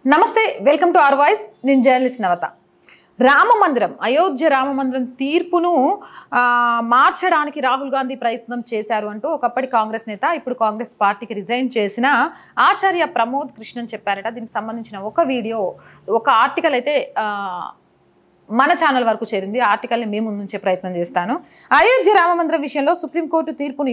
నమస్తే welcome to our voice నేను journalist నవత రామమందిరం అయోధ్య రామమందిరం తీర్పును మార్చడానికి రాహుల్ గాంధీ ప్రయత్నం చేశారు అంటూ ఒకప్పటి కాంగ్రెస్ నేత ఇప్పుడు కాంగ్రెస్ పార్టీకి రిజైన్ చేసిన ఆచార్య ప్రమోద్ కృష్ణన్ చెప్పారట దీనికి సంబంధించిన ఒక వీడియో ఒక ఆర్టికల్ అయితే మన ఛానల్ వరకు చేరింది ఆర్టికల్ని మేము ముందుంచే ప్రయత్నం చేస్తాను అయోధ్య రామమందిరం విషయంలో సుప్రీంకోర్టు తీర్పును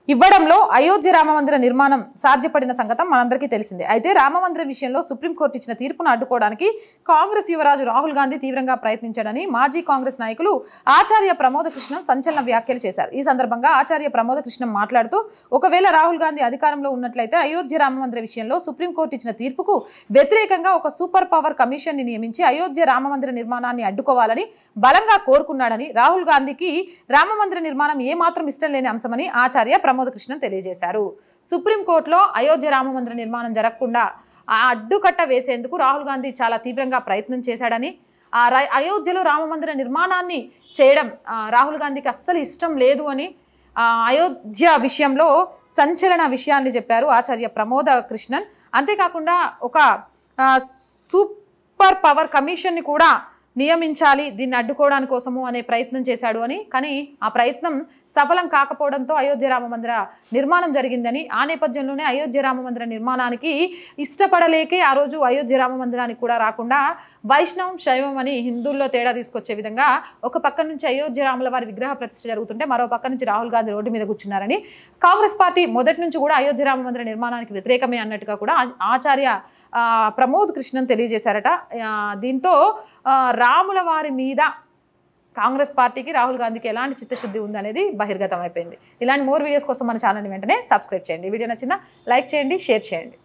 ఇవ్వడంలో అయోధ్య రామమందిర నిర్మాణం సాధ్యపడిన సంగతం మనందరికీ తెలిసిందే అయితే రామమందిరం విషయంలో సుప్రీంకోర్టు ఇచ్చిన తీర్పును అడ్డుకోవడానికి కాంగ్రెస్ యువరాజు రాహుల్ గాంధీ తీవ్రంగా ప్రయత్నించాడని మాజీ కాంగ్రెస్ నాయకులు ఆచార్య ప్రమోద కృష్ణన్ సంచలన వ్యాఖ్యలు చేశారు ఈ సందర్భంగా ఆచార్య ప్రమోద కృష్ణన్ మాట్లాడుతూ ఒకవేళ రాహుల్ గాంధీ అధికారంలో ఉన్నట్లయితే అయోధ్య రామమందిర విషయంలో సుప్రీంకోర్టు ఇచ్చిన తీర్పుకు వ్యతిరేకంగా ఒక సూపర్ పవర్ కమిషన్ ని నియమించి అయోధ్య రామమందిర నిర్మాణాన్ని అడ్డుకోవాలని బలంగా కోరుకున్నాడని రాహుల్ గాంధీకి రామమందిర నిర్మాణం ఏమాత్రం ఇష్టం లేని అంశమని ఆచార్య ప్రమోద కృష్ణన్ తెలియజేశారు సుప్రీంకోర్టులో అయోధ్య రామమందిర నిర్మాణం జరగకుండా అడ్డుకట్ట వేసేందుకు రాహుల్ గాంధీ చాలా తీవ్రంగా ప్రయత్నం చేశాడని అయోధ్యలో రామమందిర నిర్మాణాన్ని చేయడం రాహుల్ గాంధీకి అస్సలు ఇష్టం లేదు అని అయోధ్య విషయంలో సంచలన విషయాన్ని చెప్పారు ఆచార్య ప్రమోద కృష్ణన్ అంతేకాకుండా ఒక సూపర్ పవర్ కమిషన్ని కూడా నియమించాలి దీన్ని అడ్డుకోవడాని కోసము అనే ప్రయత్నం చేశాడు అని కానీ ఆ ప్రయత్నం సఫలం కాకపోవడంతో అయోధ్య రామమందిర నిర్మాణం జరిగిందని ఆ నేపథ్యంలోనే అయోధ్య రామమందిర నిర్మాణానికి ఇష్టపడలేకే ఆ రోజు అయోధ్య రామమందిరానికి కూడా రాకుండా వైష్ణవం శైవం అని హిందువుల్లో తేడా తీసుకొచ్చే విధంగా ఒక పక్క నుంచి అయోధ్య రాముల వారి విగ్రహ ప్రతిష్ఠ జరుగుతుంటే మరో పక్క నుంచి రాహుల్ గాంధీ రోడ్డు మీద కూర్చున్నారని కాంగ్రెస్ పార్టీ మొదటి నుంచి కూడా అయోధ్య రామమందిర నిర్మాణానికి వ్యతిరేకమే అన్నట్టుగా కూడా ఆచార్య ప్రమోద్ కృష్ణన్ తెలియజేశారట దీంతో రాముల వారి మీద కాంగ్రెస్ పార్టీకి రాహుల్ గాంధీకి ఎలాంటి చిత్తశుద్ధి ఉందనేది బహిర్గతం అయిపోయింది ఇలాంటి మోర్ వీడియోస్ కోసం మన ఛానల్ని వెంటనే సబ్స్క్రైబ్ చేయండి వీడియో నచ్చిందా లైక్ చేయండి షేర్ చేయండి